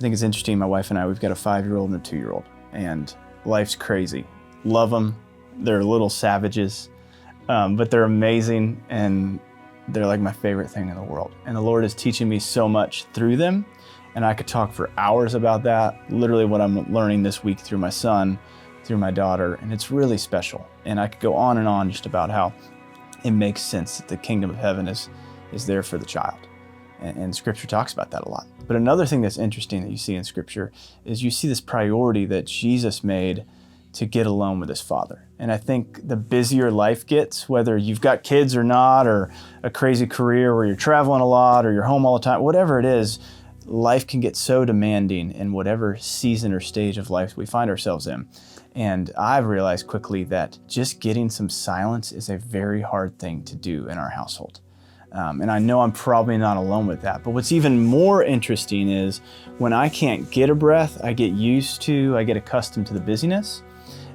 think it's interesting, my wife and I, we've got a 5-year-old and a 2-year-old, and life's crazy. Love them. They're little savages, but they're amazing, and they're like my favorite thing in the world. And the Lord is teaching me so much through them, and I could talk for hours about that, literally what I'm learning this week through my son, through my daughter, and it's really special. And I could go on and on just about how it makes sense that the kingdom of heaven is there for the child. And Scripture talks about that a lot. But another thing that's interesting that you see in Scripture is you see this priority that Jesus made to get alone with his Father. And I think the busier life gets, whether you've got kids or not, or a crazy career where you're traveling a lot or you're home all the time, whatever it is, life can get so demanding in whatever season or stage of life we find ourselves in. And I've realized quickly that just getting some silence is a very hard thing to do in our household. And I know I'm probably not alone with that. But what's even more interesting is when I can't get a breath, I get accustomed to the busyness.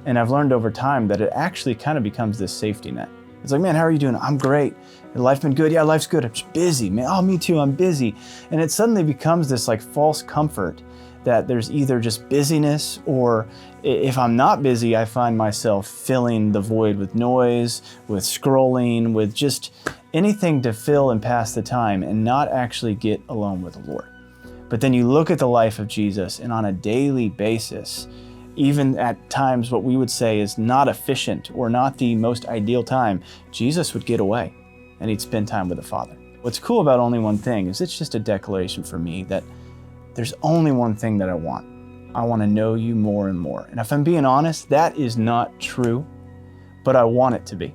And I've learned over time that it actually kind of becomes this safety net. It's like, man, how are you doing? I'm great. Life been good? Yeah, life's good. I'm just busy, man. Oh, me too, I'm busy. And it suddenly becomes this like false comfort that there's either just busyness, or if I'm not busy, I find myself filling the void with noise, with scrolling, with just anything to fill and pass the time and not actually get alone with the Lord. But then you look at the life of Jesus, and on a daily basis, even at times what we would say is not efficient or not the most ideal time, Jesus would get away and he'd spend time with the Father. What's cool about only one thing is it's just a declaration for me that there's only one thing that I want. I want to know you more and more. And if I'm being honest, that is not true, but I want it to be.